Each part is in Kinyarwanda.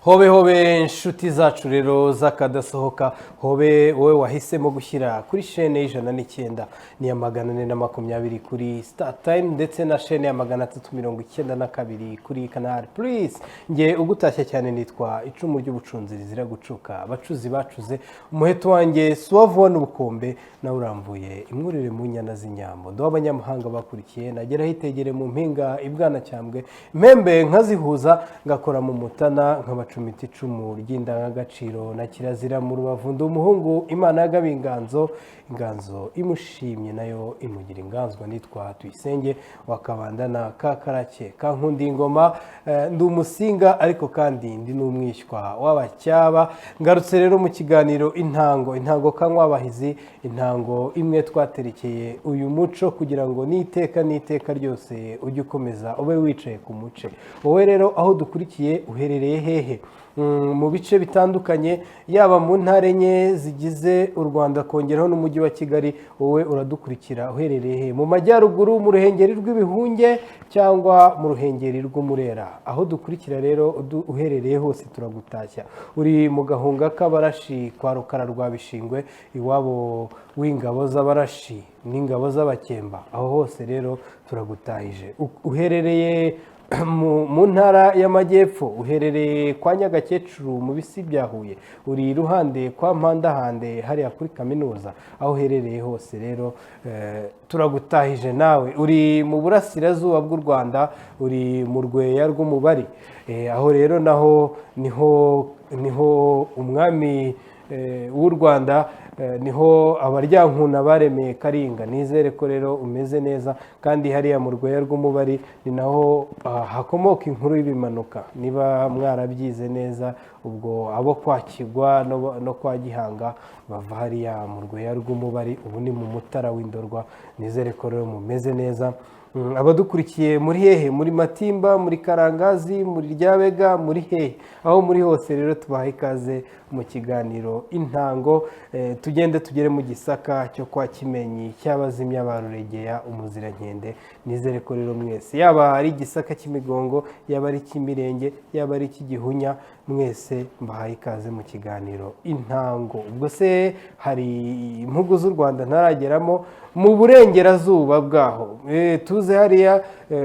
Hobe hobe inshuti zacu rero zakadasohoka hobe wowe wahisemo gushyira kuri shene y'ijana n'icyenda ni ya 420 kuri Star Time ndetse na shene ya 392 kuri Canal Plus. Nge ugutashya cyane nitwa icumu ry'ubucunzi rizira gucuka abacuzi bacuze umuheto wanjye suwavona ubukombe na uramvuye imwurire mu nyana z'inyambo ndo abanyamahanga bakurikiye nagera hitegere mu mpinga ibwana cyambwe impembe nkazihuza ngakora mu mutana nk'abacumita icumu ry'indangagaciro na kirazira mu rubavu ndi umuhungu imana yagabe inganzo imushimye nayo imugira inganzwa nitwa Tuyisenge wakabandana kakarake kankundi ingoma ndi umusinga ariko kandi ndi n'umwishywa w'abacyaba ngarutse rero mu kiganiro intango kanywa abahizi intango imwe twaterekeye uyu muco kugira ngo niteka ryose ujye ukomeza ube wicaye ku muce wowe rero aho dukurikiye uherereye hehe mu bice bitandukanye yaba mu ntara enye zigize u Rwanda kongeraho n'umujyi wa Kigali wowe uradukurikira uherereye he mu majyaruguru mu ruhengeri rw'ibihunge cyangwa mu ruhengeri rw'umurera aho dukurikira rero uherereye hose turagutashya uri mu gahunga k'abarashi kwa Rukara rwa Bishingwe iwabo w'ingabo z'abarashi n'ingabo z'abakemba aho hose rero turagutahije uherereye mu ntara y'amajyepfo uherereye kwa Nyagakecuru mu bisi bya Huye uri iruhande kwa Mpandahande hariya kuri kaminuza aho uherereye hose rero turagutahije nawe uri mu burasirazuba bw'u Rwanda uri mu rweya rw'umubari aho rero naho niho umwami w'u Rwanda niho abaryankuna baremeye Karinga nizere ko rero umeze neza kandi hariya mu rweya rw'umubari ni naho hakomoka inkuru y'ibimanuka niba mwarabyize neza ubwo abo kwakigwa no kwa Gihanga bava hariya mu rweya rw'umubari ubu ni mu Mutara w'Indorwa nizere ko rero mumeze neza abadukurikiye muri hehe muri Matimba muri Karangazi muri Ryabega muri hehe aho muri hose rero tubaha ikaze mu kiganiro intango tugende tugere mu Gisaka cyo kwa Kimenyi cy'abazimya baruregeya umuzirankende nizere ko rero mwese yaba ari Gisaka cy'Imigongo yaba ari Kimirenge yaba ari Kigihunya mwese mbahaye ikaze mu kiganiro intango ubwo se hari impugu z'u Rwanda ntarageramo mu burengerazuba bwaho tuze hariya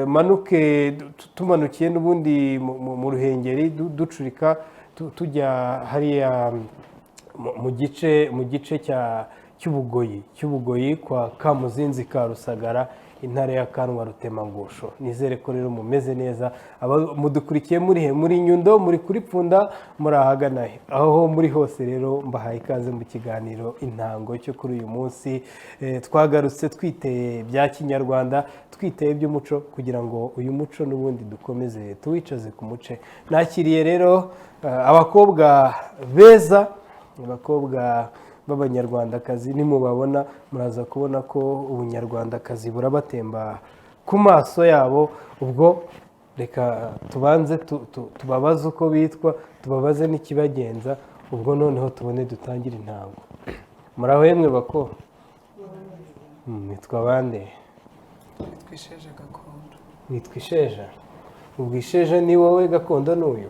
manuke tumanukiye n'ubundi mu ruhengeri ducurika tujya hariya mu gice cy'ubugoyi kwa Kamuzinzi ka Rusagara intare ya Kanwa Rutemangusho nizere ko rero mumeze neza mudukurikiye muri Nyundo muri kuri Pfunda muri ahagana aho muri hose rero mbahaye ikaze mu kiganiro intango cyo kuri uyu munsi twagarutse twiteye bya kinyarwanda twiteye by'umuco kugira ngo uyu muco n'ubundi dukomeze tuwicaze ku muce nakiriye rero abakobwa beza abakobwa b'abanyarwandakazi nimubabona muraza kubona ko ubunyarwandakazi burabatemba ku maso yabo ubwo reka tubanze tubabaze uko bitwa tubabaze n'ikibagenza ubwo noneho tubone dutangire intango muraho yemwe bako nitwa bande Twisheje gakondo nitwa Isheja ubwo Isheja ni wowe gakondo n'uyu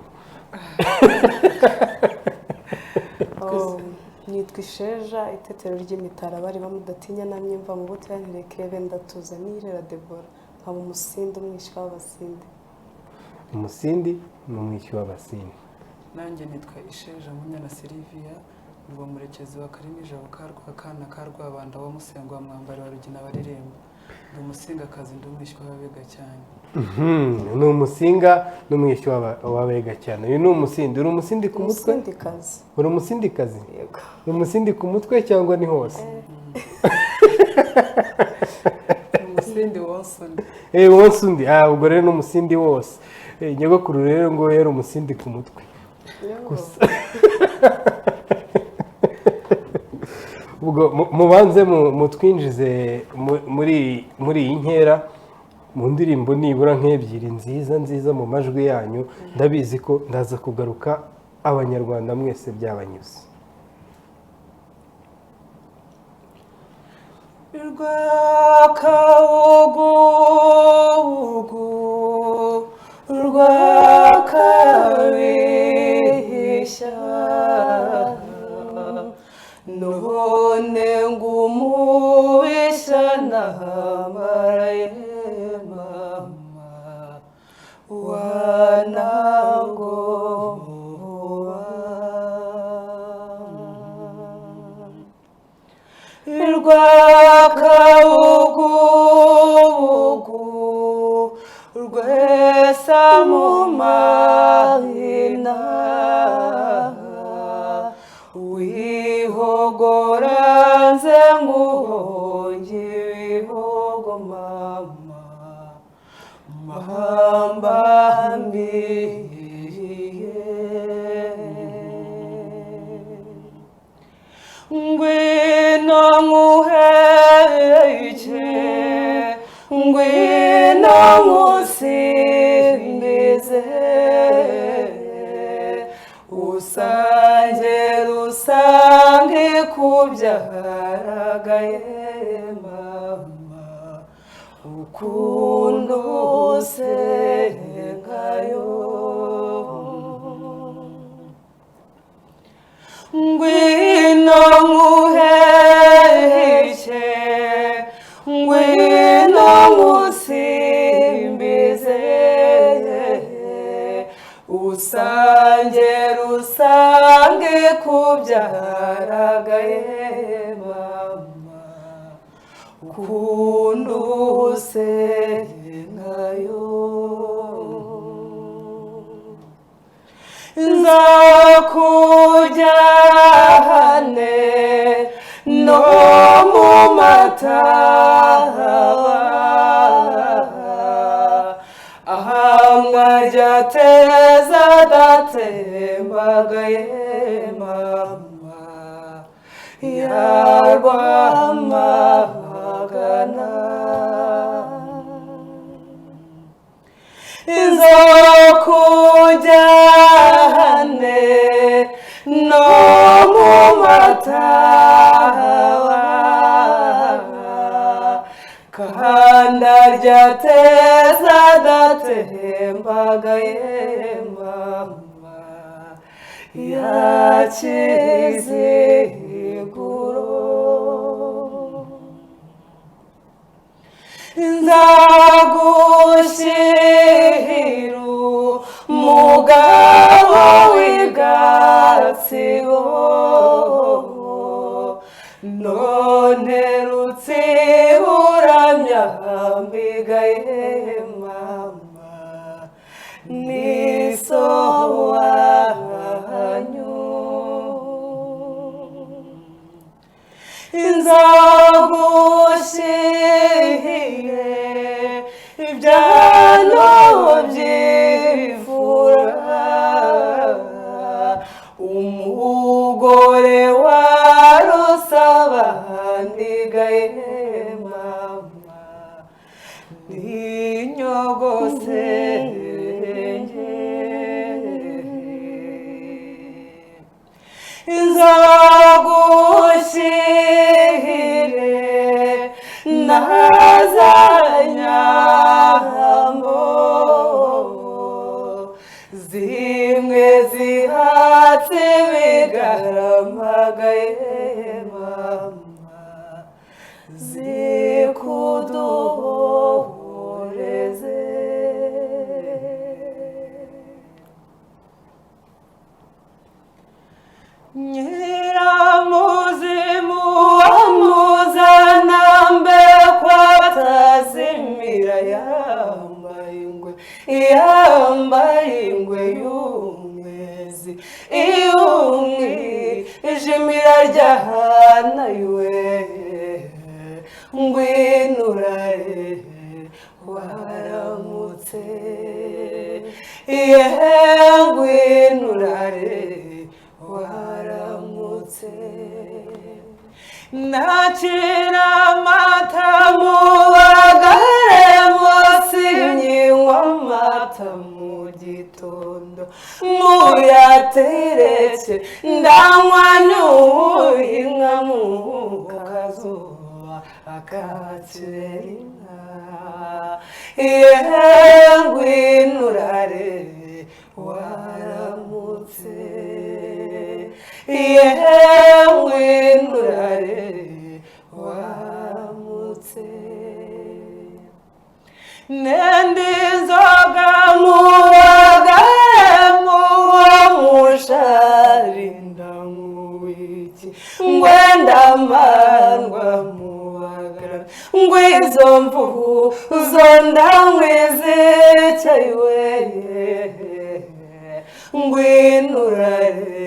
nitwa Isheja itetero ry'imitara bari bamudatinya namye mva mu butantireke benda tuzanire Debora nkaba umusindi umwishywa w'abasindi umusindi n'umwishywa w'abasindi nanjye nitwa Isheja Munyana Silvia ngo murekezi wa Karimija bukarwa kana karwabanda wa Musengo wa Mwambari wa Rugina baririmba ndi umusingakazi ndi umwishywa w'abega cyane ni umusinga n'umwishywa w'abega cyane uyu ni umusindi uri umusindi ku mutwe uri umusindikazi uri umusindi ku mutwe cyangwa ni hose umusindi wose undi wose undi ubwo rero ni umusindi wose nyogokuru rero ngo yari umusindi ku mutwe gusa ubwo mubanze mutwinjize muri iyi nkera mu ndirimbo nibura nk'ebyiri nziza mu majwi yanyu ndabizi ko ndaza kugaruka abanyarwanda mwese byabanyuze rwakabugubugu rwakabi ngumubisha namaraye mama wanagoba rwakabugubugu rwesa mu mahina wihogora nze nguhonge ibihogo mama mahambambiye ngwino nguheke ngwino ngusimbize usange rusange kubyaragaye mama ukunda usengayo ngwino nguheke ngwino ngusimbize usange rusange kubyaragaye mama ukunda usengayo nzakujyane no mu mataba ahamwa ryateza datembagaye mama yarwamagana nzakujyane no mu mataba kahanda ryateza datembagaye mama yakiziguro nzagushiru mugabo w'igatsibo none rutsiburamya mbigaye mama nisowanyu nzagushire ibyano byivura umugore warusabandigaye mama ninyogosenge nzagushire nazanyambo zimwe zihatse bigaramagaye mama zikuduhoreze nyiramuzimu amuzana mbe kwatazimira yambaye ingwe y'umwezi iy'umwijimira ryahana iwe ngwinurare waramutse ngwinurare waramutse nakira amata mubagare munsi nyinywa amata mu gitondo muyateretse ndanywa n'uwinka mu kazuba akakira inka ngwinurare waramutse ngwinurare nende inzoga mubagamo mushari ndamubiki ngwenda mandwa mubagara ngwizo mvubu zonda ngwizicayiwe ngwinurare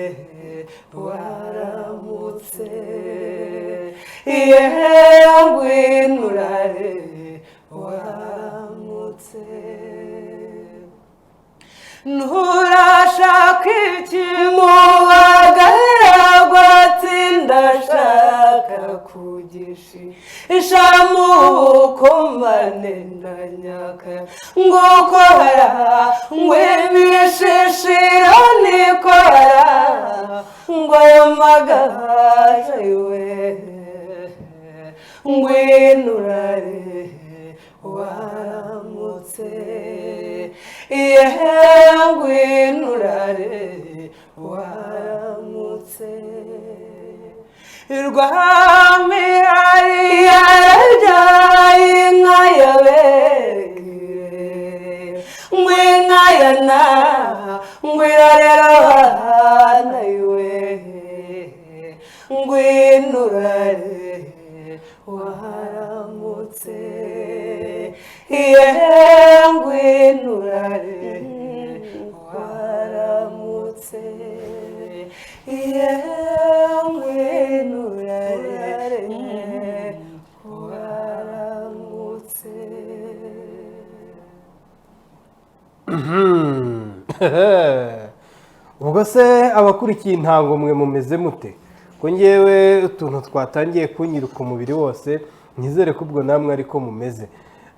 waramutse ngwinurare waramutse nturashaka iki mubagaragwa ndashaka kugishisha mu bukomane na nyaka ngukora ngwibishishiro nikora ngo ayo magaje we ngwinurare waramutse ngwinurare waramutse rwamihari yarabyaye inka yabegire ngwinka yana ngwirarera abana iwe ngwinurare waramutse ngwinurare waramutse ngwinurare waramutse. ubwo se abakurikiye intango mwe mumeze mute ko ngewe utuntu twatangiye kunyiruka umubiri wose nizere ko ubwo namwe ariko mumeze.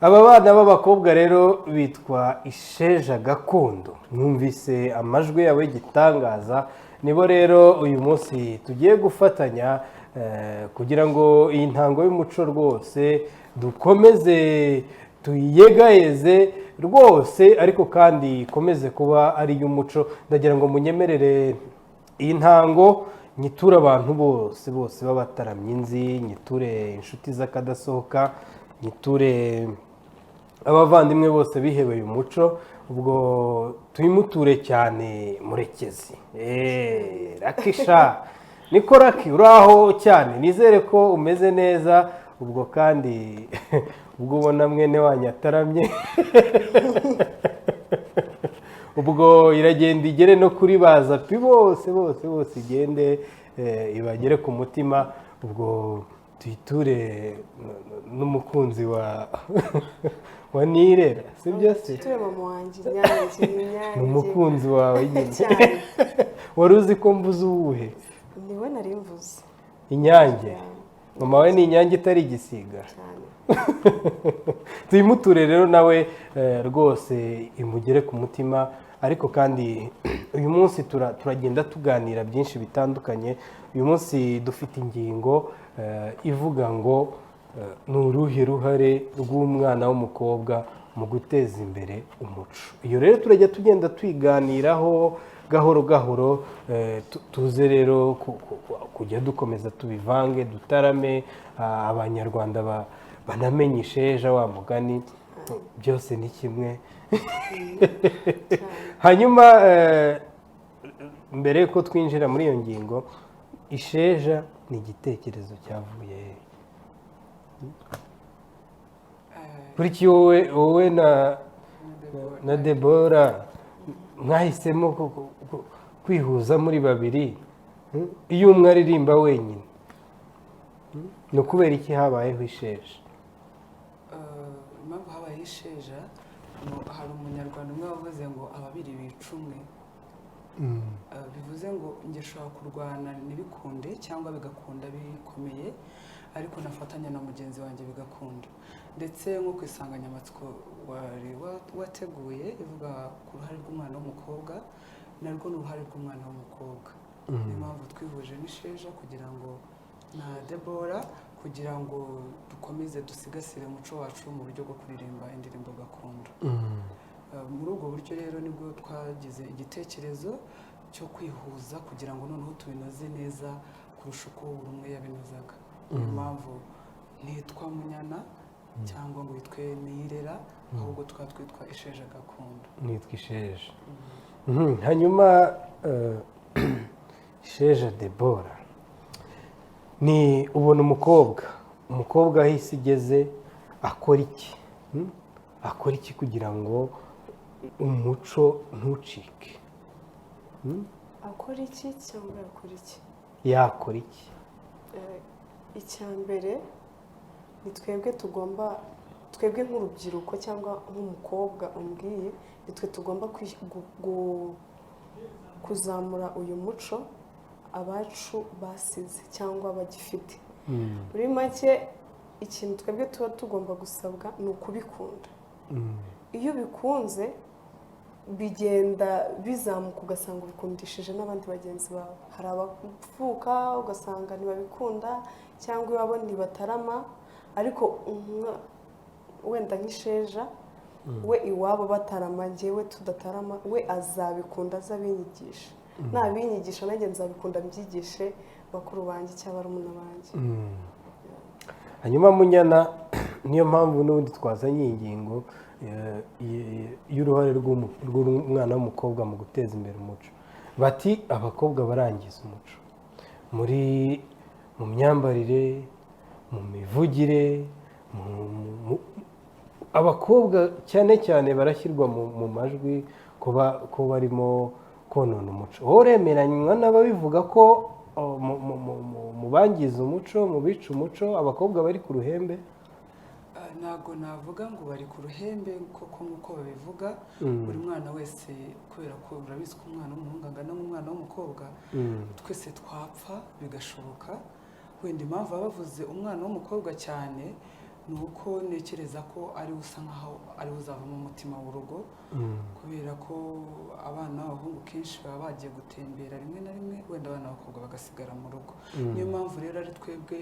Aba bana b'abakobwa rero bitwa Isheja Gakondo, mwumvise amajwi yabo y'igitangaza, nibo rero uyu munsi tugiye gufatanya kugira ngo iyi ntango y'umuco rwose dukomeze tuyegayeze rwose, ariko kandi ikomeze kuba ari iy'umuco. ndagira ngo munyemerere iyi ntango nyiture abantu bose bose b'abataramye inzi, nyiture inshuti z'akadasohoka, nyiture abavandimwe bose bihebeye umuco. ubwo tuyimuture cyane Murekezi. Rakisha niko Raki uraho cyane, nizere ko umeze neza. ubwo kandi ubwo ubona mwene wanyu ataramye ubwo iragenda igere no kuri baza pi bose bose bose igende ibagere ku mutima. ubwo tuyiture n'umukunzi wa Nirera, si byo se? Tuture mama wanjye Inyange. Ni umukunzi wawe nyine. Wari uzi ko mvuze uwuhe? Niwe nari mvuze. Inyange. Mama we ni Inyange itari igisiga. Tuyimuture rero nawe rwose imugere ku mutima. ariko kandi uyu munsi turagenda tuganira byinshi bitandukanye. uyu munsi dufite ingingo ivuga ngo ni uruhe ruhare rw'umwana w'umukobwa mu guteza imbere umuco. iyo rero turajya tugenda twiganiraho gahoro gahoro, tuze rero kujya dukomeza tubivange dutarame, abanyarwanda banamenye Isheja wa mugani, byose ni kimwe. hanyuma mbere yuko twinjira muri iyo ngingo, Isheja ni igitekerezo cyavuye kuri ki wowe na Debora mwahisemo kwihuza muri babiri, iyo umwe aririmba wenyine, ni ukubera iki habayeho Isheja? impamvu habayeho Isheja, hari umunyarwanda umwe wavuze ngo ababiri bica umwe. bivuze ngo njye nshobora kurwana ntibikunde cyangwa bigakunda bikomeye, ariko nafatanya na mugenzi wanjye bigakunda. ndetse nko ku insanganyamatsiko wari wateguye ivuga ku ruhare rw'umwana w'umukobwa, narwo ni uruhare rw'umwana w'umukobwa. niyo mpamvu twihuje n'Isheja kugira ngo na Debora, kugira ngo dukomeze dusigasire umuco wacu mu buryo bwo kuririmba indirimbo gakondo. muri ubwo buryo rero nibwo twagize igitekerezo cyo kwihuza kugira ngo noneho tubinoze neza kurusha uko buri umwe yabinozaga. niyo mpamvu nitwa Munyana, cyangwa ngo witwe niyirera ahubwo tukaba twitwa isheja gakondo. nitwa isheja. Hanyuma Isheja Debora, ni ubona umukobwa aho isi igeze akora iki? Akora iki kugira ngo umuco ntucike? akora iki cyangwa yakora iki? Yakora iki? Icya mbere ni twebwe nk'urubyiruko cyangwa nk'umukobwa umbwiye, nitwe tugomba kuzamura uyu muco abacu basize cyangwa bagifite. Muri make ikintu twebwe tuba tugomba gusabwa ni ukubikunda. Iyo ubikunze bigenda bizamuka ugasanga ubikundishije n'abandi bagenzi bawe. Hari abavuka ugasanga ntibabikunda cyangwa iwabo ntibatarama, ariko wenda nk'isheja we iwabo batarama, njyewe tudatarama, we azabikunda, azabinyigisha. Nabinyigisha nanjye nzabikunda mbyigishe bakuru banjye cyangwa barumuna banjye. Hanyuma Munyana, niyo mpamvu n'ubundi twazanye iyi ngingo y'uruhare rw'umwana w'umukobwa mu guteza imbere umuco. Bati abakobwa barangiza umuco mu myambarire, mu mivugire, abakobwa cyane cyane barashyirwa mu majwi ko barimo konona umuco. Wowe uremeranywa n'ababivuga ko mu bangiza umuco, mu bica umuco, abakobwa bari ku ruhembe? Ntabwo navuga ngo bari ku ruhembe koko nk'uko babivuga. Buri mwana wese, kubera ko urabizi ko umwana w'umuhungu angana n'umwana w'umukobwa, twese twapfa bigashoboka. Wenda impamvu baba bavuze umwana w'umukobwa cyane ni uko ntekereza ko ari usa nkaho ari uzavamo umutima w'urugo, kubera ko abana b'abahungu kenshi baba bagiye gutembera rimwe na rimwe, wenda abana b'abakobwa bagasigara mu rugo. Niyo mpamvu rero ari twebwe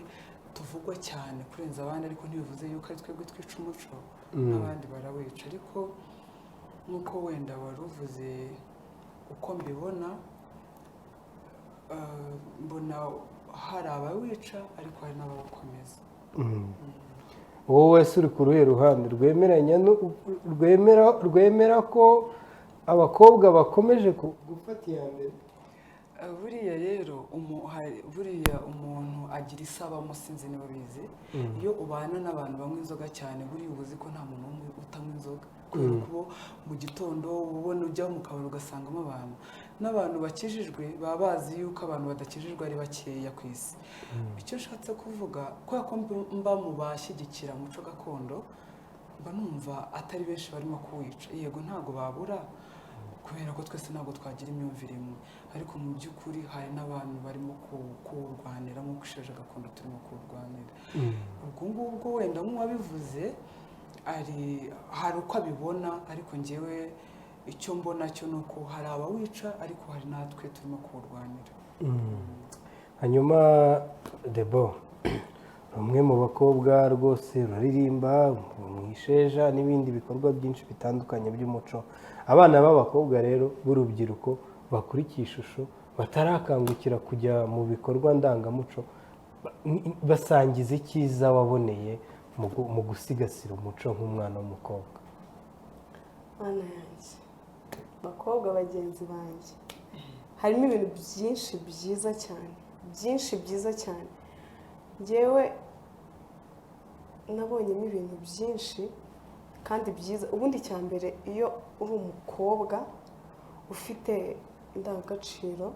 tuvugwa cyane kurenza abandi, ariko ntibivuze yuko ari twebwe twica umuco, n'abandi barawica. Ariko nk'uko wenda wari uvuze, uko mbibona, mbona hari abawica ariko hari n'abawukomeza. Wowe wese uri ku ruhe ruhande? Rwemera ko abakobwa bakomeje gufata iya mbere? Buriya rero buriya umuntu agira isabamo, sinzi niba bizi. Iyo ubana n'abantu banywa inzoga cyane, buriya uba uzi ko nta muntu n'umwe utanywa inzoga, kubera ko mu gitondo ubona ujya mu kabari ugasangamo abantu. N'abantu bakijijwe baba bazi yuko abantu badakijijwe ari bakeya ku isi. Icyo nshatse kuvuga, kubera ko mba mu bashyigikira umuco gakondo, mba numva atari benshi barimo kuwica. Yego ntabwo babura, kubera ko twese ntabwo twagira imyumvire imwe, ariko mu by'ukuri hari n'abantu barimo kuwurwanira nk'uko isheja gakondo turimo kuwurwanira. Ubwo ngubwo wenda nk'uwabivuze hari uko abibona, ariko njyewe icyo mbona cyo ni uko hari abawica, ariko hari natwe turimo kuwurwanira. Hanyuma Debo, umwe mu bakobwa rwose ruririmba mu isheja n'ibindi bikorwa byinshi bitandukanye by'umuco. Abana b'abakobwa rero b'urubyiruko bakurikiye ishusho, batarakangukira kujya mu bikorwa ndangamuco, basangiza icyiza waboneye mu gusigasira umuco nk'umwana w'umukobwa? Bana yanjye, bakobwa bagenzi banjye, harimo ibintu byinshi byiza cyane, njyewe nabonyemo ibintu byinshi kandi byiza. Ubundi cya mbere, iyo uri umukobwa ufite indangagaciro,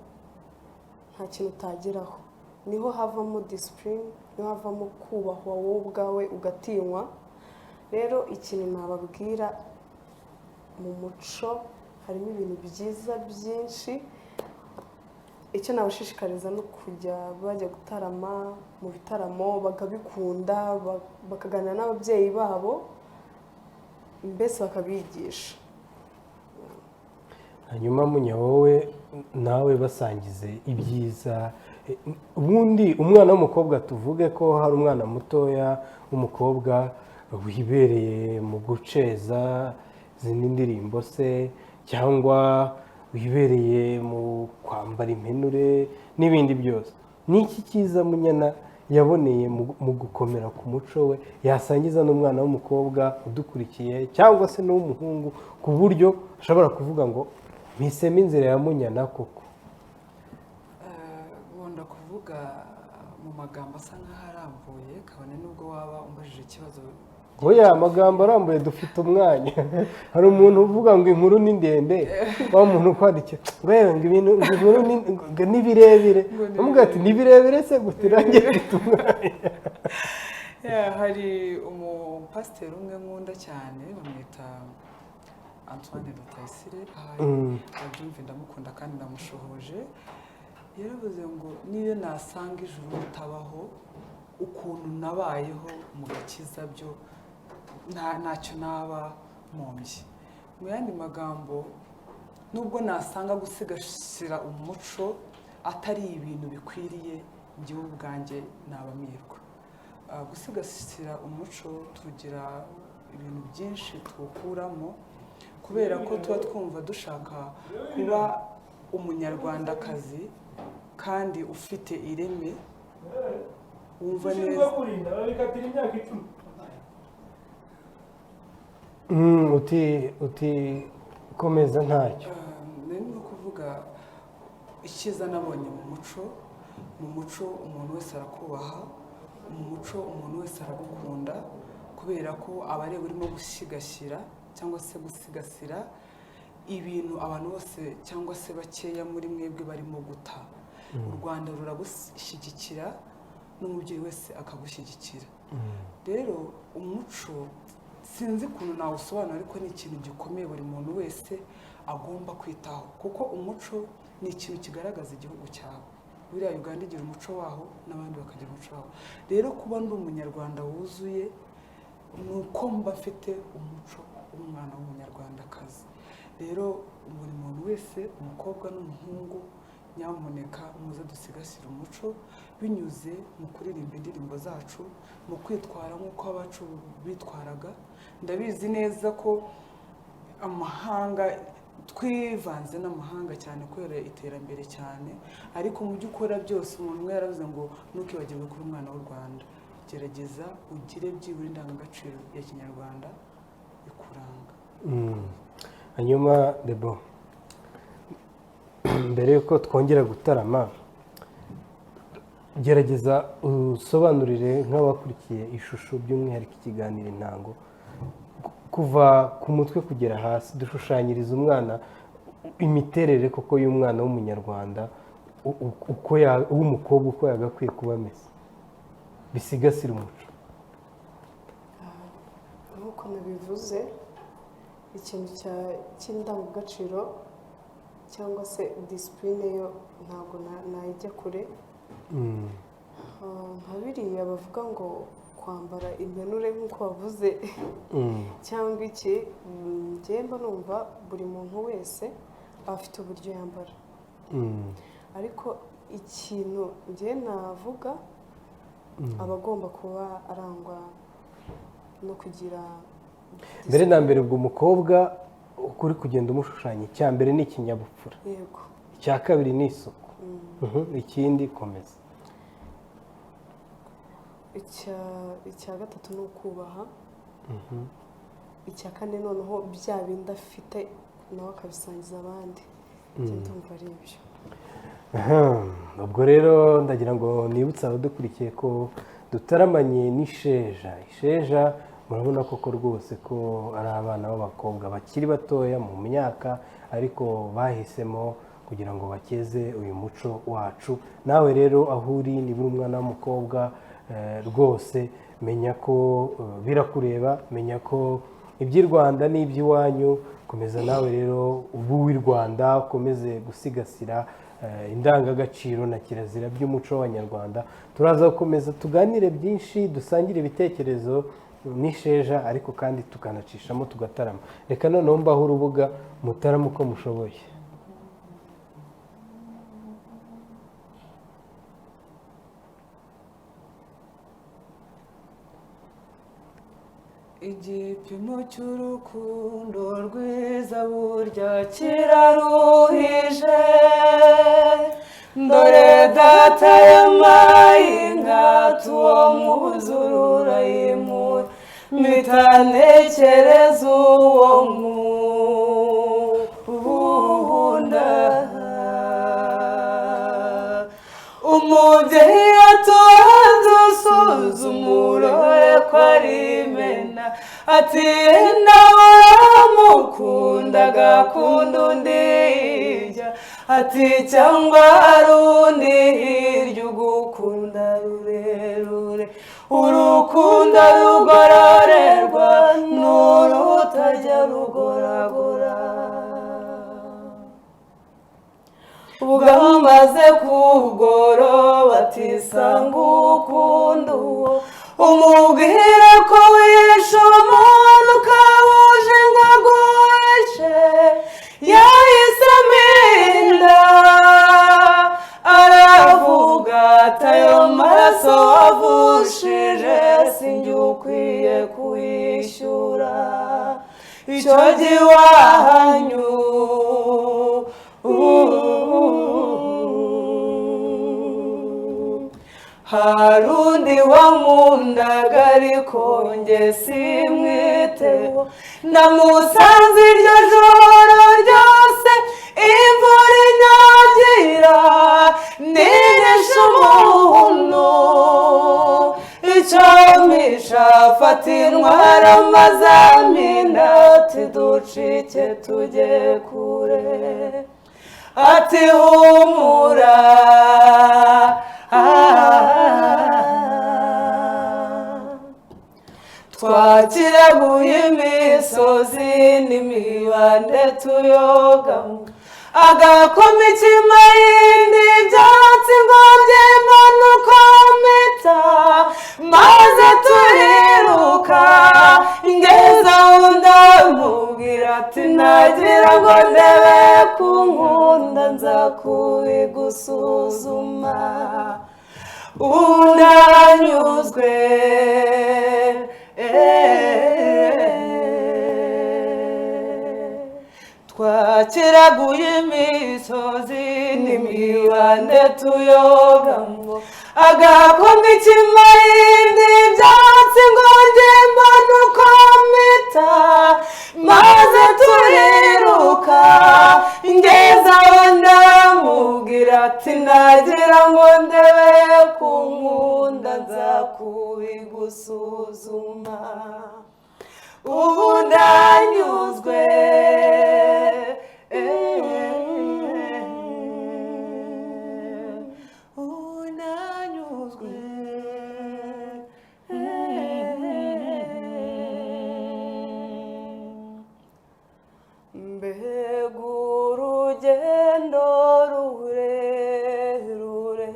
nta kintu utageraho. Niho havamo disipurine, niho havamo kubahwa wowe ubwawe ugatinywa. Rero ikintu nababwira, mu muco harimo ibintu byiza byinshi. Icyo nabashishikariza ni ukujya bajya gutarama mu bitaramo, bakabikunda, bakaganira n'ababyeyi babo, mbese bakabigisha. Hanyuma Munya, wowe nawe basangize ibyiza. Ubundi umwana w'umukobwa, tuvuge ko hari umwana mutoya w'umukobwa wibereye mu guceza izindi ndirimbo se, cyangwa wibereye mu kwambara impenure n'ibindi byose, ni iki cyiza Munyana yaboneye mu gukomera ku muco we yasangiza n'umwana w'umukobwa udukurikiye cyangwa se n'uw'umuhungu ku buryo ashobora kuvuga ngo mpisemo inzira ya Munyana koko? nkunda kuvuga mu magambo asa nk'aho arambuye kabone n'ubwo waba umbajije ikibazo. Oya, amagambo arambuye dufite umwanya. Hari umuntu uvuga ngo inkuru ni ndende, wa muntu ukwandikira ngo ibintu inkuru ni birebire, amubwira ati ni birebire se gute nanjye mfite umwanya. Hari umupasiteri umwe nkunda cyane bamwita Antoine Rutayisire, abyumve ndamukunda kandi ndamushohoje. Yaravuze ngo niyo nasanga ijuru ritabaho, ukuntu nabayeho mu gakiza byo ntacyo naba mumbye. Mu yandi magambo, nubwo nasanga gusigasira umuco atari ibintu bikwiriye, njyewe ubwanjye nabamirwa. Gusigasira umuco tugira ibintu byinshi tuwukuramo, kubera ko tuba twumva dushaka kuba umunyarwandakazi kandi ufite ireme, wumva neza. uti komeza ntacyo. Nari no kuvuga icyiza nabonye mu muco umuntu wese arakubaha, mu muco umuntu wese aragukunda, kubera ko aba areba urimo gusigasira cyangwa se gusigasira ibintu abantu bose cyangwa se bakeya muri mwebwe barimo guta. U Rwanda ruragushyigikira n'umubyeyi wese akagushyigikira. Rero umuco sinzi ukuntu nawusobanura, ariko ni ikintu gikomeye buri muntu wese agomba kwitaho, kuko umuco ni ikintu kigaragaza igihugu cyawe. Buriya Uganda igira umuco waho n'abandi bakagira umuco waho. Rero kuba ndi umunyarwanda wuzuye ni uko mba mfite umuco w'umwana w'umunyarwandakazi. Rero buri muntu wese, umukobwa n'umuhungu, nyamuneka muze dusigasire umuco binyuze mu kuririmba indirimbo zacu, mu kwitwara nk'uko abacu bitwaraga. Ndabizi neza ko amahanga twivanze n'amahanga cyane kubera iterambere cyane, ariko mu byo ukora byose umuntu umwe yaravuze ngo ntukibagirwe kuri umwana w'u Rwanda. Gerageza ugire byibura indangagaciro ya Kinyarwanda ikuranga. Hanyuma Debo, mbere yuko twongera gutarama, gerageza usobanurire nk'abakurikiye ishusho, by'umwihariko ikiganiro Intango, kuva ku mutwe kugera hasi, dushushanyiriza umwana imiterere koko y'umwana w'umunyarwanda, w'umukobwa uko yagakwiye kuba ameze, bisigasira umuco. Nk'uko nabivuze, ikintu cy'indangagaciro cyangwa se disipurine yo ntabwo najya kure. Nka biriya bavuga ngo kwambara impenure nk'uko bavuze cyangwa iki, njyemba numva buri muntu wese afite uburyo yambara, ariko ikintu njye navuga aba agomba kuba arangwa no kugira mbere na mbere. Ubwo umukobwa ukuri kugenda umushushanya, icya mbere ni ikinyabupfura, yego, icya kabiri ni isuku, ikindi komeza. icya gatatu ni ukubaha, icya kane noneho bya bindi afite nawe akabisangiza abandi. Ndumva ari ibyo. Ubwo rero ndagira ngo nibutse abadukurikiye ko dutaramanye n'Isheja. Isheja murabona koko rwose ko ari abana b'abakobwa bakiri batoya mu myaka, ariko bahisemo kugira ngo bakeze uyu muco wacu. Nawe rero aho uri, niba uri umwana w'umukobwa rwose menya ko birakureba, menya ko iby'i Rwanda ni iby'iwanyu. Komeza nawe rero ubu w'i Rwanda, ukomeze gusigasira indangagaciro na kirazira by'umuco w'Abanyarwanda. Turaza gukomeza tuganire byinshi, dusangire ibitekerezo n'Isheja, ariko kandi tukanacishamo tugatarama. Reka noneho mbaho urubuga mutarama uko mushoboye. Igipimo cy'urukundo rwiza burya kiraruhije, ndore data yampaye inka tuwo mwuzurura yimura mitanekereza uwo nkunda umubyeyi atubanza usuzumura ko ari imena ati nawe uramukunda agakunda undi hirya ati cyangwa hari undi hirya ugukunda rurerure urukundo rugororerwa n'urutajya rugoragora ubwamaze kugoroba atisanga ukunda uwo umubwira ko wishe umuntu ukawuje ngo agurishe yahisemo inda aravuga ati ayo maraso wavushije sinjye ukwiye kuyishyura icyo giwanyu hari undi wankundaga ariko njye simwiteho namusanze iryo joro ryose imvura inyagira nihishe umuntu icyo mpisha afata intwaro maze ampinda ati ducike tujye kure ati humura twakiraguye imisozi n'imibande tuyogamo agakoma ikima yindi ibyatsi ngo byembone uko mpita maze turiruka ngeze aho ndamubwira ati nagira ngo ndebe ku nkunda nza kubigusuzuma unanyuzwe twakiraguye imisozi n'imibande tuyogamo agakoma ikima yindi ibyatsi ngo mbone uko mpita maze turiruka ngeze aho ndamubwira ati nagira ngo ndebe ku nkunda nza kubigusuzuma ubu ndanyuzwe unanyuzwe mbega urugendo rurerure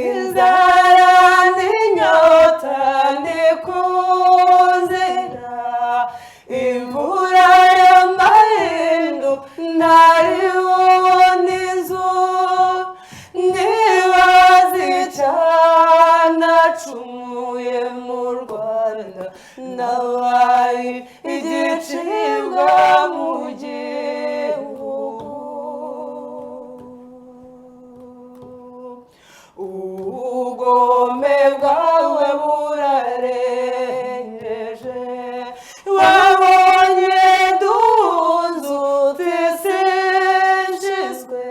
inzara n'inyota ndi ku nzira imvura y'amahindu ntari bundi inzu ntibazi icyana acumuye mu Rwanda nabaye igicibwa mu gihugu ubugome bwawe burarengeje wabonye duhunze utisishizwe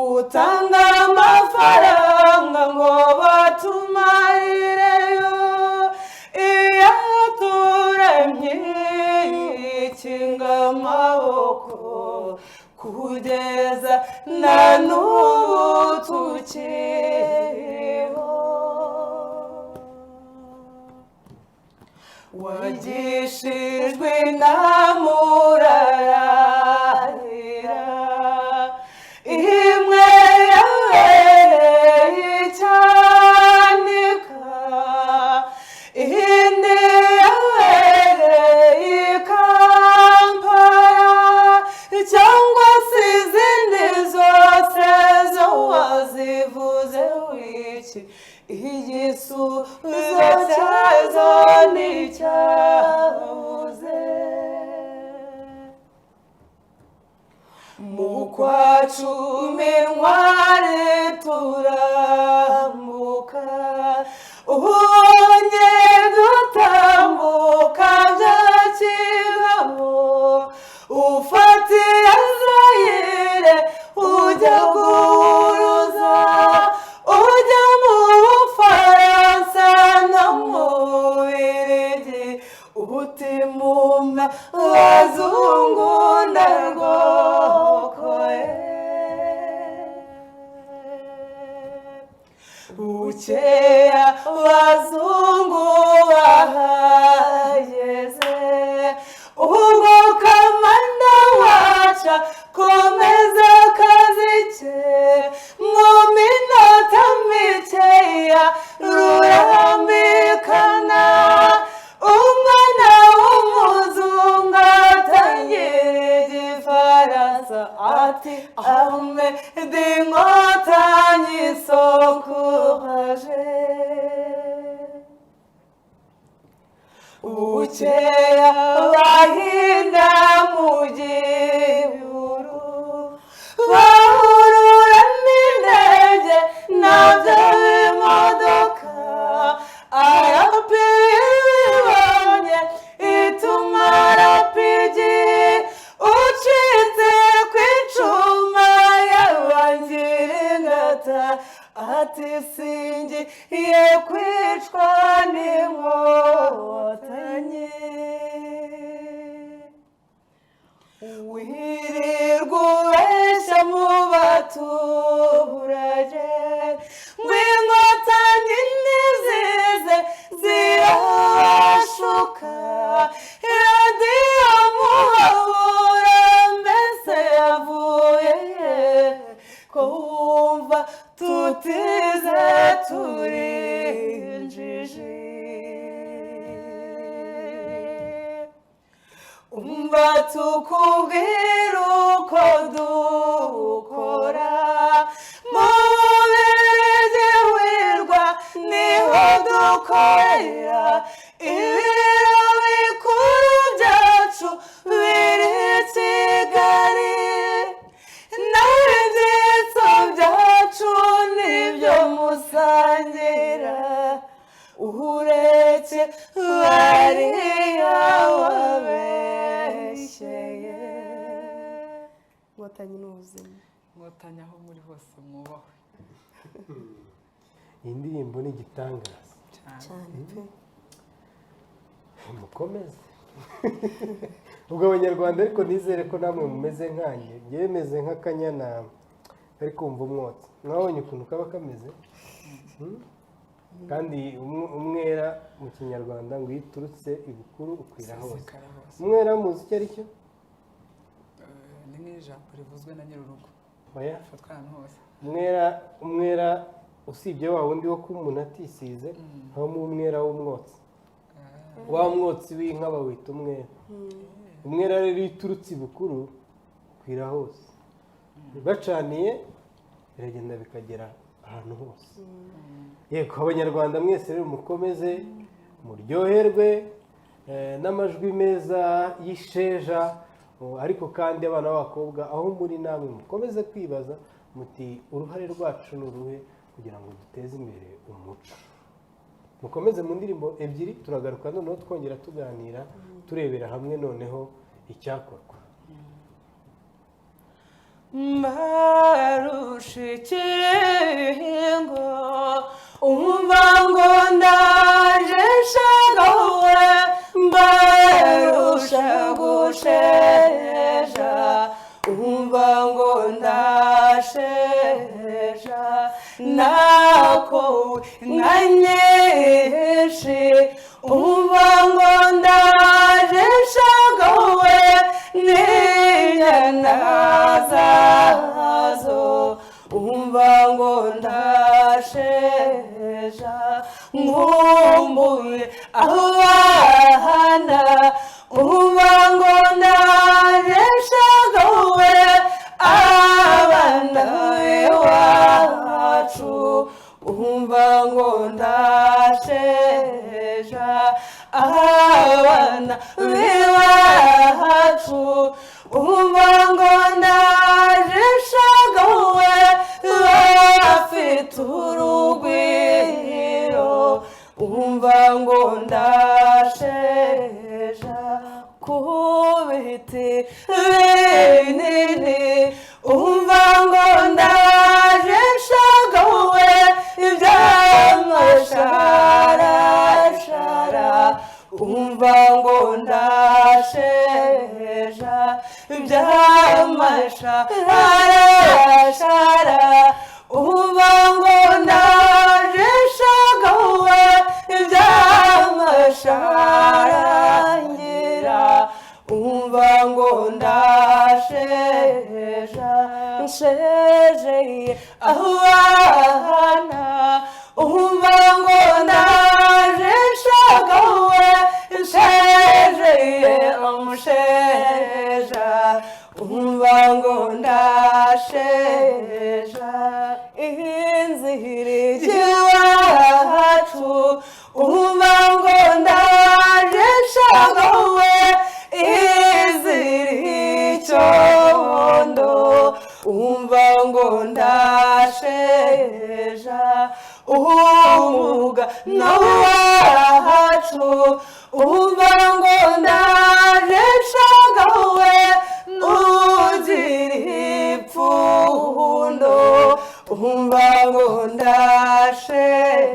utanga amafaranga ngo batumarireyo iyo turemye ikinga amaboko kugeza na n'ubu tukiriho wagishijwe inama urarahira imwe yabereye icyanika indi yabereye i Kampala cyangwa se izindi zose zo wazivuze wiki igisubizo cyazo nticyabuze mu kwa cumi intwari turambuka ubonye dutambuka bya kigabo ufatiye Zayire ujya guhuruza ujya mu Bufaransa no mu Bubiligi utimumba abazungu ndarwokoye bukeya abazungu bahageze ubwo kamanda waca komeza akazi ke mu minota mikeya rurambikana umwana w'umuzungu atangira igifaransa ati ame d'inkotanyi sokoraje bukeya bahinda mu gihuru bahurura n'indege nabyo bimodoka arapibonye ituma rapigi ucitse ku icuma yabangira ingata ati singiye kwicwa n'inkotanyi wirirwa ubeshya mu baturage ngo inkotanyi nizize zirabashuka radiyo muhabura mbese yavuye ko wumva tutize turi injiji umva tukubwira uko dukora mu Bubiligi wirwa niho dukorera ibiro bikuru byacu biri i Kigali naho ibyitso byacu nibyo musangira uretse bariya wabeshyeye inkotanyi ni ubuzima inkotanyi aho muri hose mwubahwe iyi ndirimbo ni igitangaza cyane pe mukomeze ubwo abanyarwanda ariko nizere ko namwe mumeze nkanjye ngewe meze nk'akanyana kari kumva umwotsi mwabonye ukuntu kaba kameze kandi umwera mu kinyarwanda ngo iyo uturutse ibukuru ukwira hose umwera muzi icyo ari cyo ni nk'ijambo rivuzwe na nyir'urugo oya afatwa ahantu hose umwera usibye wa wundi wo kuba umuntu atisize habamo umwera w'umwotsi wa mwotsi w'inka bawita umwera umwera rero iyo uturutse ibukuru ukwira hose bacaniye biragenda bikagera ahantu hose yego abanyarwanda mwese rero mukomeze muryoherwe n'amajwi meza y'isheja ariko kandi abana b'abakobwa aho muri namwe mukomeze kwibaza muti uruhare rwacu ni uruhe kugira ngo duteze imbere umuco mukomeze mu ndirimbo ebyiri turagaruka noneho twongera tuganira turebera hamwe noneho icyakorwa mbarusha ikiringo umva ngo ndaje nshagawe mbarusha gusheja umva ngo ndasheja nakowe nka nyinshi umva ngo ndaje nshagawe n'inyana zazo umva ngo ndasheja nkumbuye abana umva ngo ndaje nshagawe abana iwacu umva ngo ndasheja abana b'iwacu umva ngo ndaje nshagawe urugwiro umva ngo ndasheja ku biti binini umva ngo ndaje nshagawe iby'amasharashara umva ngo ndasheja iby'amasharashara umva ngo ndaje nshagawe iby'amasharangira umva ngo ndasheja nshejeye abana umva ngo ndaje nshagawe nshejeye umusheja umva ngo ndasheja inzira iwacu umva ngo ndaje nshagawe izira icyondo umva ngo ndasheja umugano wacu umva ngo ndaje nshagawe ugira ipfundo umva ngo ndasheja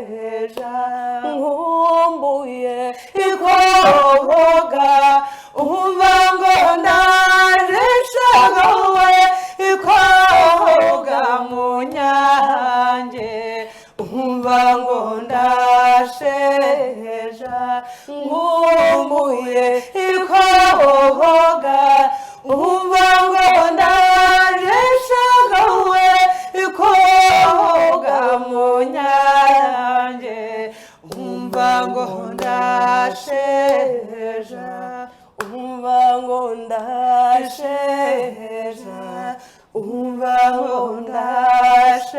nkumbuye ikoga umva ngo ndaje nshagawe ikoga mu nyange umva ngo ndasheja nkumbuye ikoga umva ngo ndaje nshagawe ikoga mu nyange umva ngo ndasheja umva ngo ndasheja umva ngo ndasheja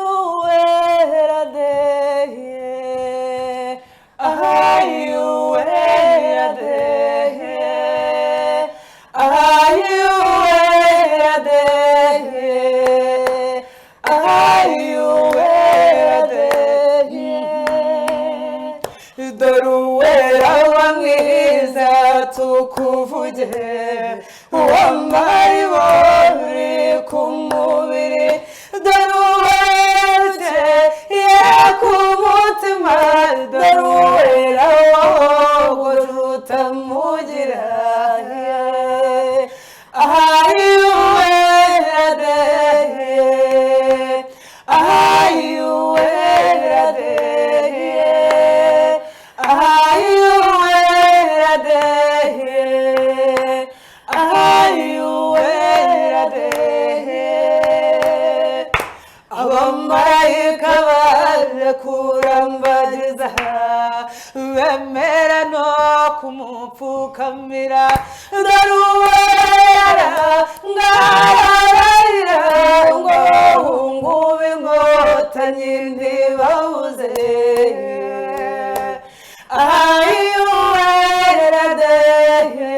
ayuwera deye ayuwera deye ayuwera deye ayuwera deye dore uwera wa mwiza tukuvuge wambaye ibori ku mubiri dore uwese ye ku mutima dore uwera wowe utamugira ayuwera deye ayuwera deye ayuwera deye ayuwera deye abamarayika baje kurambagiza bemera no kumupfukamira dore uwera ngararira ngo ngube inkotanyi ntibabuze ayuwera deye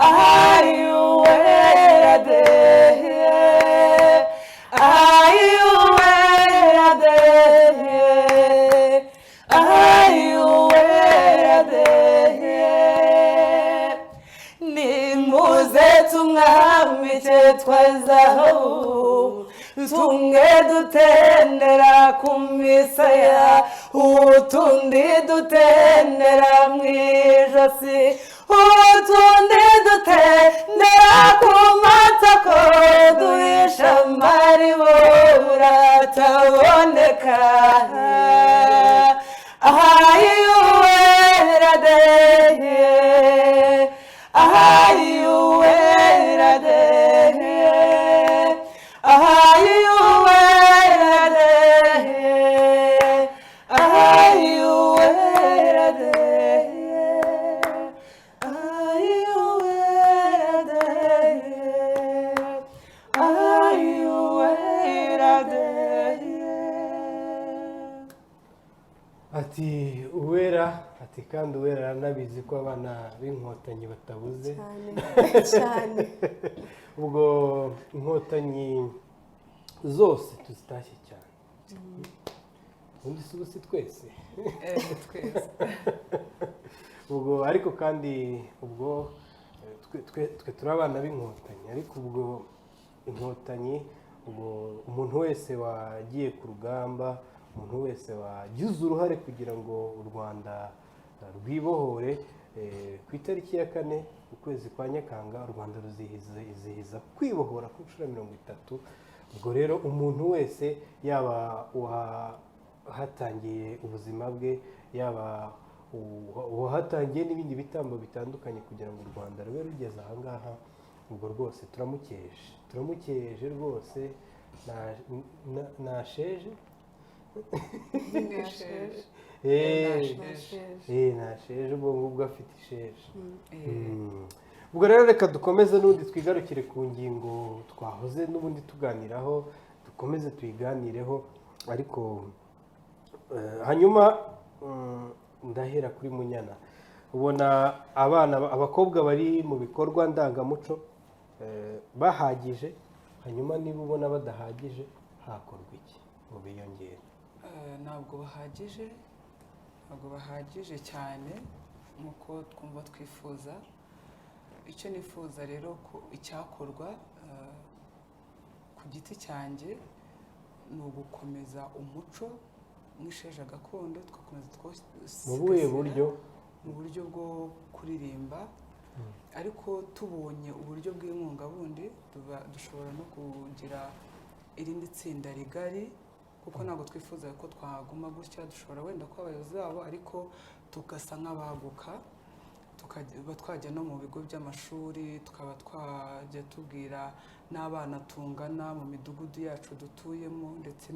ayuwera deye ayuwera deye ayuwera deye nimuze tumwambike twazahabu tumwe dutendera ku misaya utundi dutendera mu ijosi utundi dutendera ku matako duhisha amaribora ataboneka ayuwera deye ayuwera deye ayuwera deye ayuwera deye ayuwera deye ayuwera ati uwera ati kandi uwera aranabizi ko abana b'inkotanyi batabuze cyane cyane. ubwo inkotanyi zose tuzitashye cyane ubundi si ubu si twese twese ubwo ariko kandi ubwo twe turi abana b'inkotanyi ariko ubwo inkotanyi ubwo umuntu wese wagiye ku rugamba umuntu wese wagize uruhare kugira ngo u Rwanda rwibohore ku itariki ya 4 ukwezi kwa Nyakanga u Rwanda ruzihiza kwibohora ku nshuro 30. ubwo rero umuntu wese yaba uhatangiye ubuzima bwe yaba uhatangiye n'ibindi bitambo bitandukanye kugira ngo u Rwanda rube rugeze aha ngaha ubwo rwose turamukeje rwose nasheje nasheje ubwo ngubwo afite isheje. ubwo rero reka dukomeze n'ubundi twigarukire ku ngingo twahoze n'ubundi tuganiraho dukomeze tuyiganireho ariko hanyuma ndahera kuri Munyana. ubona abakobwa bari mu bikorwa ndangamuco bahagije, hanyuma niba ubona badahagije hakorwa iki ngo biyongere? ntabwo bahagije cyane nk'uko twumva twifuza. icyo nifuza rero ko icyakorwa ku giti cyanjye ni ugukomeza umuco mw'isheja gakondo, tugakomeza mu buhe buryo? mu buryo bwo kuririmba, ariko tubonye uburyo bw'inkunga bundi dushobora no kugira irindi tsinda rigari, kuko ntabwo twifuza ko twaguma gutya. dushobora wenda kuba abayobozi babo ariko tugasa nk'abaguka, tukaba twajya no mu bigo by'amashuri, tukaba twajya tubwira n'abana tungana mu midugudu yacu dutuyemo ndetse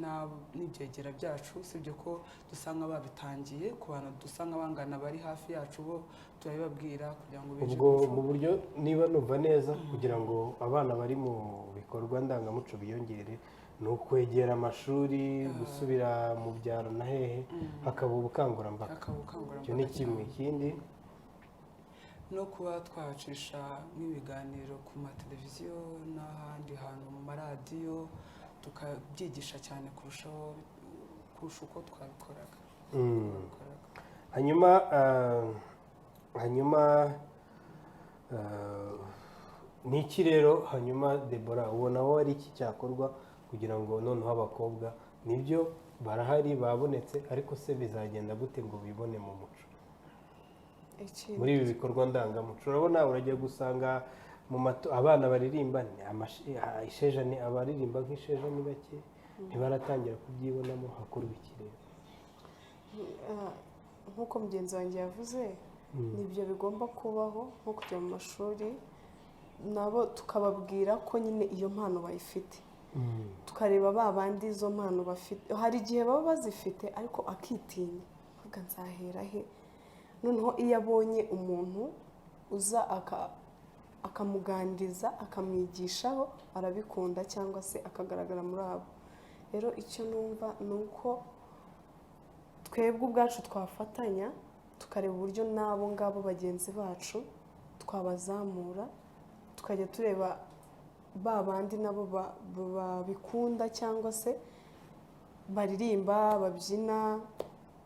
n'ibyegera byacu. usibye ko dusanga babitangiye ku bantu dusanga bangana bari hafi yacu, bo turabibabwira kugira ngo ubwo mu buryo niba numva neza kugira ngo abana bari mu bikorwa ndangamuco biyongere ni ukwegera amashuri, gusubira mu byaro na hehe, hakaba ubukangurambaga. icyo ni kimwe. ikindi no kuba twacisha nk'ibiganiro ku mateleviziyo n'ahandi hantu mu maradiyo, tukabyigisha cyane kurusha uko twabikoraga. hanyuma ni iki rero hanyuma Deborah ubona wowe ari iki cyakorwa kugira ngo noneho abakobwa nibyo barahari babonetse, ariko se bizagenda gute ngo bibone mu muco muri ibi bikorwa ndangamuco? urabona urajya gusanga mu abana baririmba isheja, ni abaririmba nk'isheja ni bake, ntibaratangira kubyibonamo. hakorwa iki rero? nk'uko mugenzi wanjye yavuze, nibyo bigomba kubaho, nko kujya mu mashuri nabo tukababwira ko nyine iyo mpano bayifite, tukareba ba bandi izo mpano bafite. hari igihe baba bazifite ariko akitinya avuga nzahera he. noneho iyo abonye umuntu uza akamuganiriza akamwigishaho, arabikunda cyangwa se akagaragara muri abo. rero icyo numva ni uko twebwe ubwacu twafatanya tukareba uburyo n'abo ngabo bagenzi bacu twabazamura, tukajya tureba ba bandi nabo babikunda cyangwa se baririmba, babyina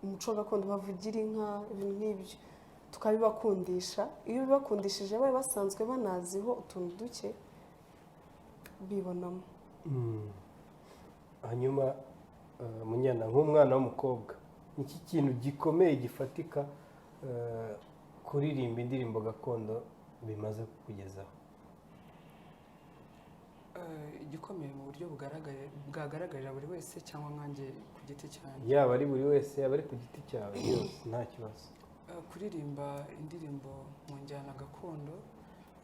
umuco gakondo, bavugira inka, ibintu nk'ibyo tukabibakundisha. iyo bibakundishije bari basanzwe banaziho utuntu duke bibonamo. hanyuma Munyana, nk'umwana w'umukobwa, iki kintu gikomeye gifatika kuririmba indirimbo gakondo bimaze kukugezaho? igikomeye mu buryo bwagaragarira buri wese cyangwa nkanjye ku giti cyanjye? yaba ari buri wese, yaba ari ku giti cyawe, byose nta kibazo. kuririmba indirimbo mu njyana gakondo,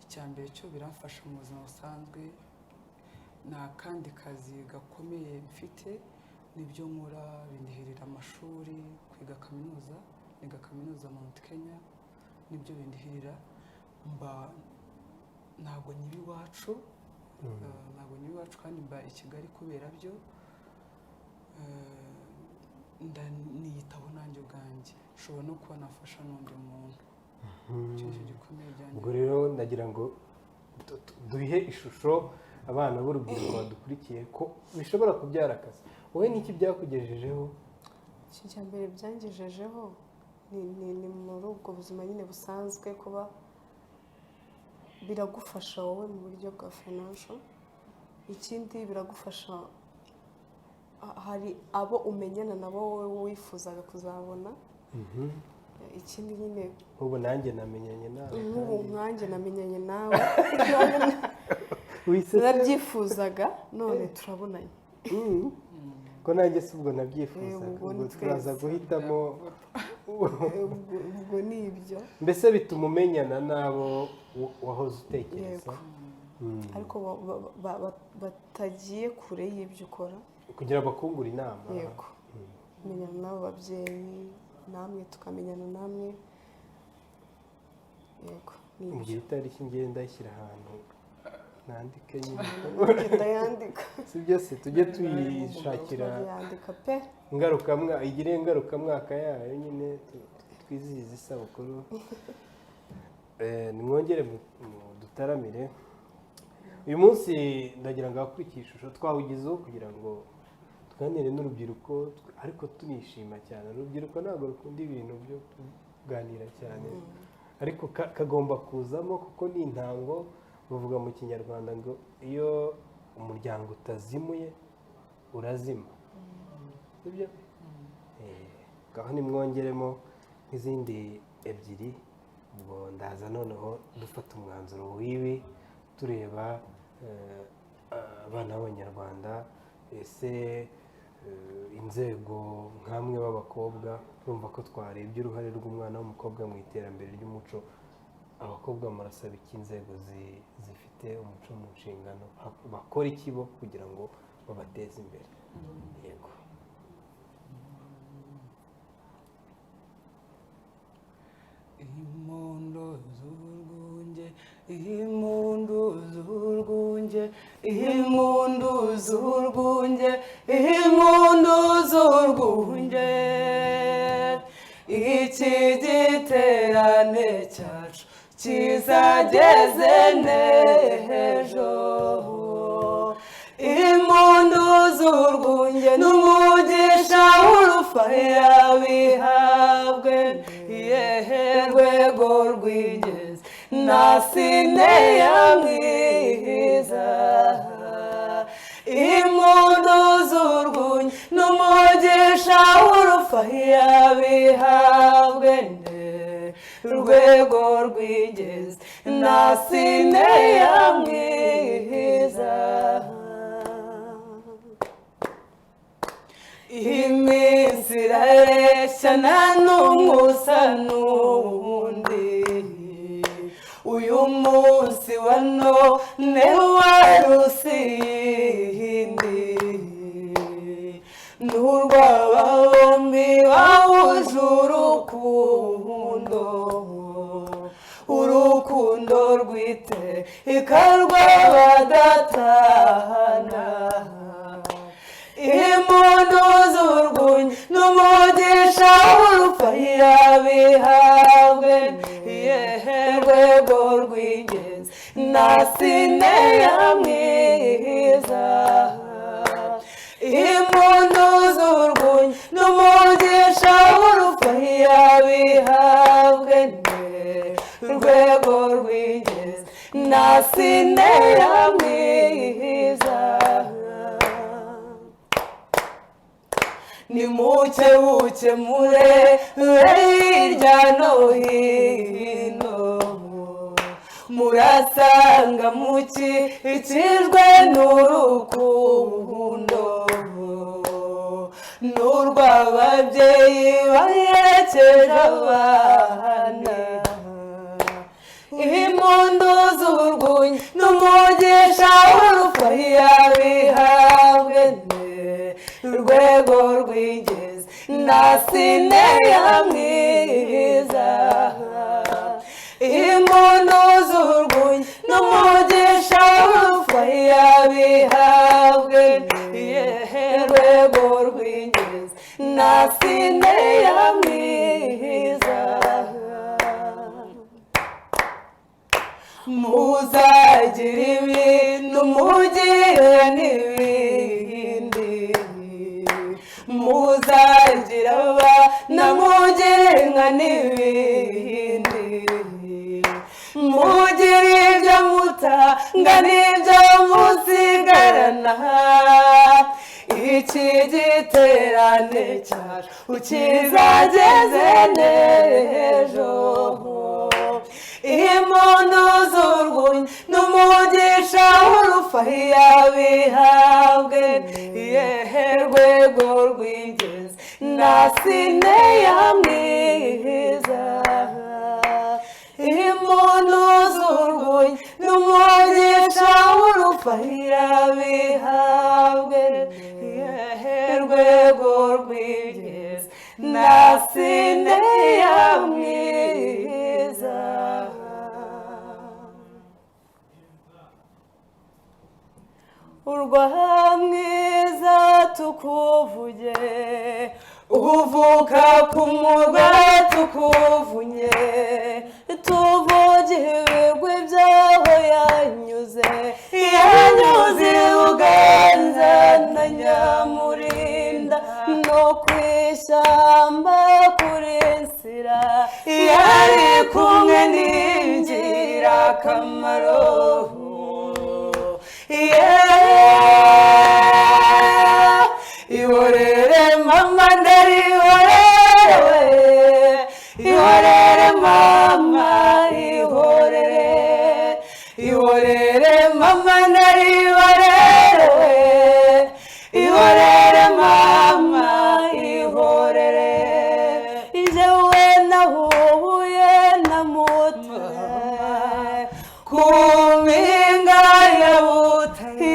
icya mbere cyo biramfasha mu buzima busanzwe. nta kandi kazi gakomeye mfite, nibyo nkora bindihirira amashuri, kwiga kaminuza, niga kaminuza Mount Kenya, nibyo bindihirira. ntabwo nyiba iwacu, kandi mba i Kigali kubera byo. niyitaho nanjye ubwanjye nshobora no kuba nafasha n'undi muntu icyo gikomeye byanjye. ubwo rero ndagira ngo duhe ishusho abana b'urubyiruko badukurikiye ko bishobora kubyara akazi. wowe n'iki byakugejejeho? icya mbere byangejejeho ni muri ubwo buzima nyine busanzwe, kuba biragufasha wowe mu buryo bwa financial. Ikindi biragufasha, hari abo umenyana nabo wowe wifuzaga kuzabona. Ikindi nyine ubu nanjye namenyanye nawe, nk'ubu nkanjye namenyanye nawe narabyifuzaga, none turabonanye. ko nanjye si ubwo nabyifuzaga, ubwo turaza guhitamo. ubwo ni ibyo, mbese bituma umenyana n'abo wahoze utekereza, ariko batagiye kure y'ibyo ukora, kugira bakungure inama. yego, menyana n'abo babyeyi, namwe tukamenyana namwe. Yego, mu gihe itariki ngenda ishyira ahantu nandike nyine ndayandika, si byose tujye tuyishakira igire ngarukamwaka yayo nyine twizihiza isabukuru. nimwongere dutaramire uyu munsi. ndagira ngo abakurikiye ishusho twawugizeho kugira ngo tuganire n'urubyiruko, ariko tunishima cyane. urubyiruko ntabwo rukunda ibintu byo kuganira cyane, ariko kagomba kuzamo kuko ni intango. bavuga mu kinyarwanda ngo iyo umuryango utazimuye urazima, sibyo? ngaho nimwongeremo nk'izindi ebyiri, ubwo ndaza noneho dufata umwanzuro w'ibi, tureba abana b'abanyarwanda. ese inzego nk'amwe b'abakobwa, urumva ko twarebye uruhare rw'umwana w'umukobwa mu iterambere ry'umuco. abakobwa murasaba iki inzego zifite umuco mu nshingano? bakora iki bo kugira ngo babateze imbere? yego. impundu z'urwunge, impundu z'urwunge, impundu z'urwunge, impundu z'urwunge, iki giterane cyacu kizageze n'ejo. impundu z'urwunge n'umugisha w'urufaya bihabwe rwego rwigeze na sineya mwiza. impundu z'urwunge n'umugisha w'urufaya bihabwe rwego rwigeze na sineya mwiza. iminsi irareshya nta n'umwe usa n'uwundi, uyu munsi wa none warusi iyindi. n'urw'aba bombi bahuje urukundo, urukundo rw'iteka rw'abadatana. impundu z'urwunge n'umugisha w'urufaya bihabwe rwego rw'ingenzi na sineya mwiza. impundu z'urwunge n'umugisha w'urufaya bihabwe rwego rw'ingenzi na sineya mwiza. nimukebuke murebe hirya no hino, murasanga mukikijwe n'urukundo, n'urw'ababyeyi baherekeje abana. impundu z'urwunge n'umugisha w'urufaya bihabwe rwego rwigeze na sineya mwiza. impundu z'urwunge n'umugisha w'urufaya bihabwe rwego rwigeze nasine ya mwiza muzagira ibintu mugire n'ibindi muzagira abana mugire inka n'ibindi mugire ibyo mutanga n'ibyo musigarana iki giterane cyacu ukizageze n'ejo impundu z'urwunyu n'umugisha w'urufahiya bihabwe yehe rwego rwigeze nasine ya mwiza impundu z'urwunyu n'umugisha w'urufahiya bihabwe yehe rwego rwigeze nasine ya mwiza urwa mwiza tukuvuge uvuka ku murwa tukuvunye tuvuge ibigwi byaho yanyuze uganza na Nyamurinda no ku ishyamba kuri nsira yari kumwe n'ingirakamaro ihorere mama ndarihorere ihorere mama ihorere mama ndarihorere ihorere mama ihorere njyewe nahubuye na Mutara ku mpinga ya Butare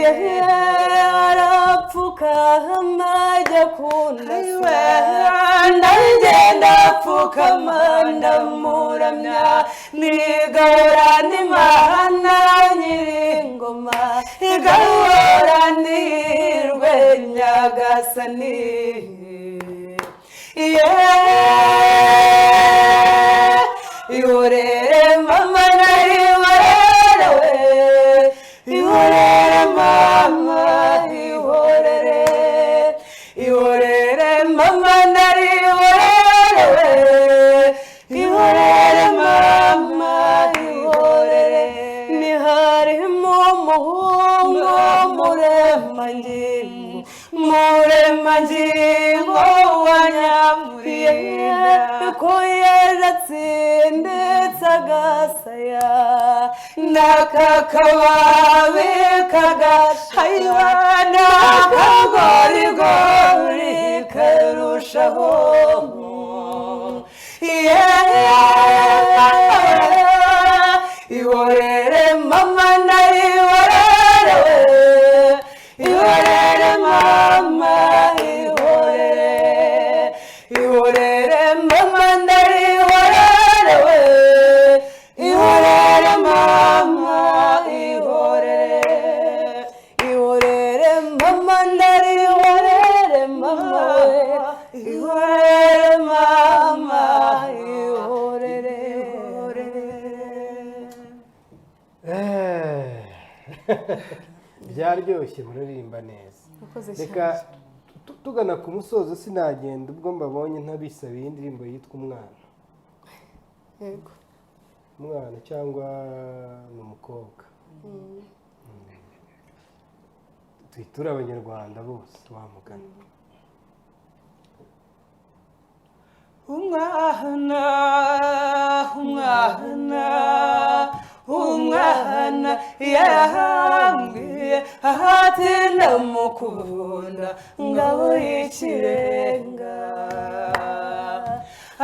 arapfukama ajya kundasa ndagenda apfukama ndamuramya nigahora n'Imana Nyiringoma igahora n'ihirwe Nyagasani ihorere mama ndarihorere ihorere mama ihorere mama ndarihorere ihorere mama ihorere niharimo umuhungu muremangingo wa Nyamurinda ko yaratsindetse agasaya n'akakababi kagashiba n'akagorigori karushaho ihorere mama ndarihorere ihorere mama ihorere mama ndarihorere ihorere mama ihorere mama ndarihorere mama ihorere mama ihorere byaryoshye muraririmba neza reka tugana ku musozo sinagenda ubwo mbabonye ntabisabiye indirimbo yitwa umwana yego umwana cyangwa ni umukobwa turi abanyarwanda bose wamugana umwana yarambwiye ahati ndamukunda ngabo y'ikirenga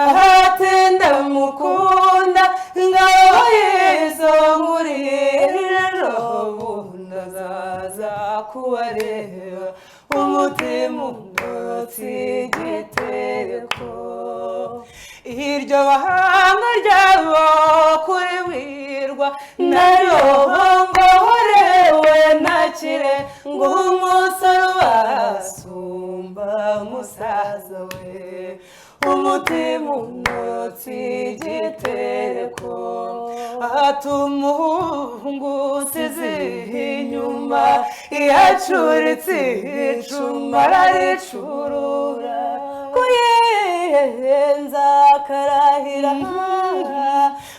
ahati ndamukunda ngabo yizongurira ubundi azaza kubareba umutima undotse igitereko iryo bahanga ryabo kuri wirwa nayo ngohorewe nakire ngo umusore ubasumba musaza we umutima unotse igitereko ati umuhungu usize inyuma yacuritse icumu araricurura kuyenza akarahira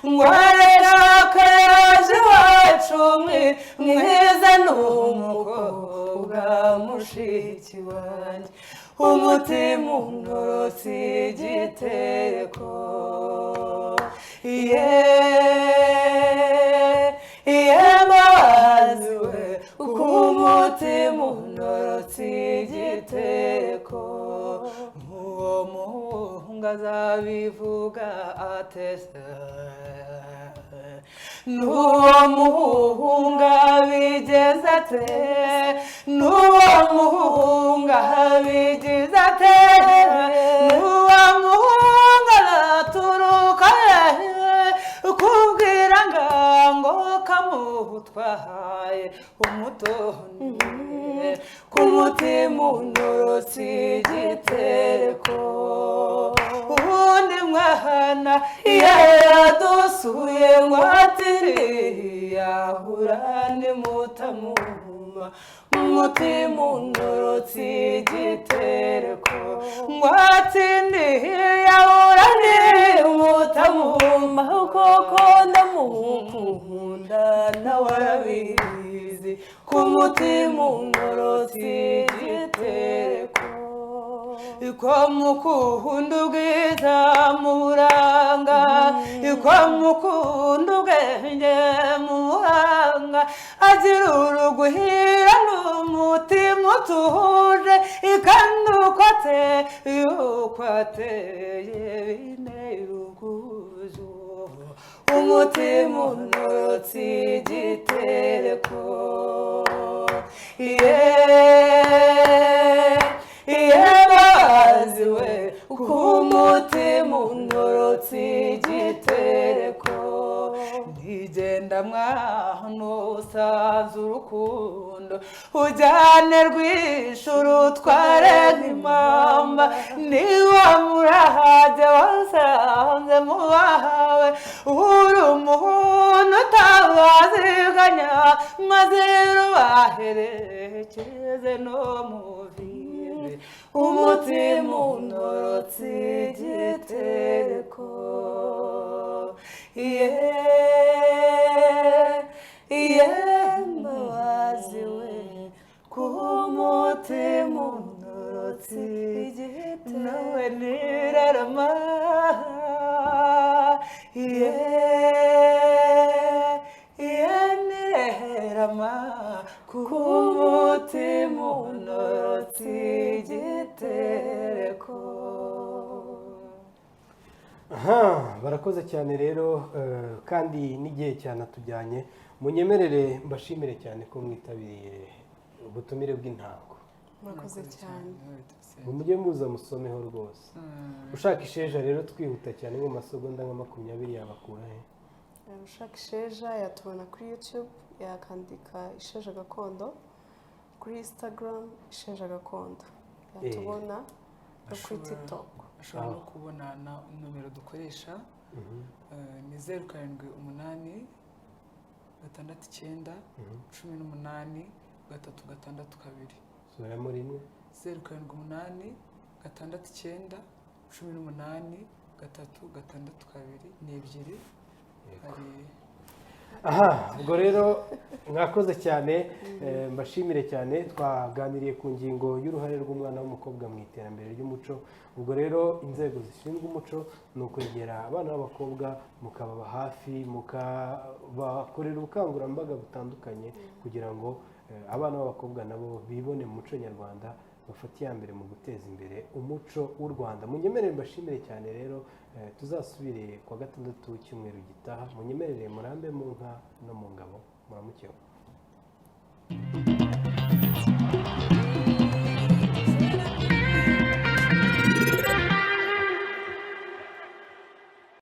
ngwarera akayaje wacu mwiza n'umukobwa mushiki wanjye umutima untorotse igitereko mazi we uko umutima untorotse igitereko uwo muhungu azabivuga atese n'uwo muhungu abigeze ate n'uwo muhungu abigeze ate n'uwo muhungu araturuka kubwira ngo kamutwaye umutoni ku mutima untorotse igitereko ubundi mwana yadusuye ngo ati yahura nimutamuma umutima untorotse igitereko ngo ati yahura nimutamuma koko ndamukunda nawe arabizi ku mutima untorotse igitereko iko mukunda ubwiza mu buranga iko mukunda ubwenge mu buhanga agira urugwiro n'umutima utuje kandi uko ateye bintera ubwuzu umutima untorotse igitereko mazi we uko umutima untorotse igitereko ntigenda mwana usanze urukundo ujyane rw'ishuri utware nk'impamba niba murahajya wasanze mu bawe uri umuntu utabaziganya maze rubaherekeze no mu vibe umutima untorotse igitereko mazi we ku mutima untorotse igitereko nawe nirarama nirarama ku mutima untorotse igitereko. aha barakoze cyane rero kandi n'igihe cyanatujyanye munyemerere mbashimire cyane ko mwitabiriye ubutumire bw'intango murakoze cyane mujye muza musomeho rwose ushaka isheja rero twihuta cyane mu masegonda nka 20 yabakura he ushaka isheja yatubona kuri YouTube yakandika isheja gakondo kuri Instagram isheja gakondo yatubona no kuri TikTok ashobora no kubona na nomero dukoresha ni 0786 6 18 362 sura muri rimwe 0786 6 18 362 ni ebyiri hari aha ubwo rero mwakoze cyane mbashimire cyane twaganiriye ku ngingo y'uruhare rw'umwana w'umukobwa mu iterambere ry'umuco ubwo rero inzego zishinzwe umuco ni ukwegera abana b'abakobwa mukababa hafi mukabakorera ubukangurambaga butandukanye kugira ngo abana b'abakobwa nabo bibone mu muco nyarwanda bafata iya mbere mu guteza imbere umuco w'u Rwanda munyemerere mbashimire cyane rero tuzasubire kwa gatandatu cyumweru gitaha munyemerere murambe mu nka no mu ngabo muramukeho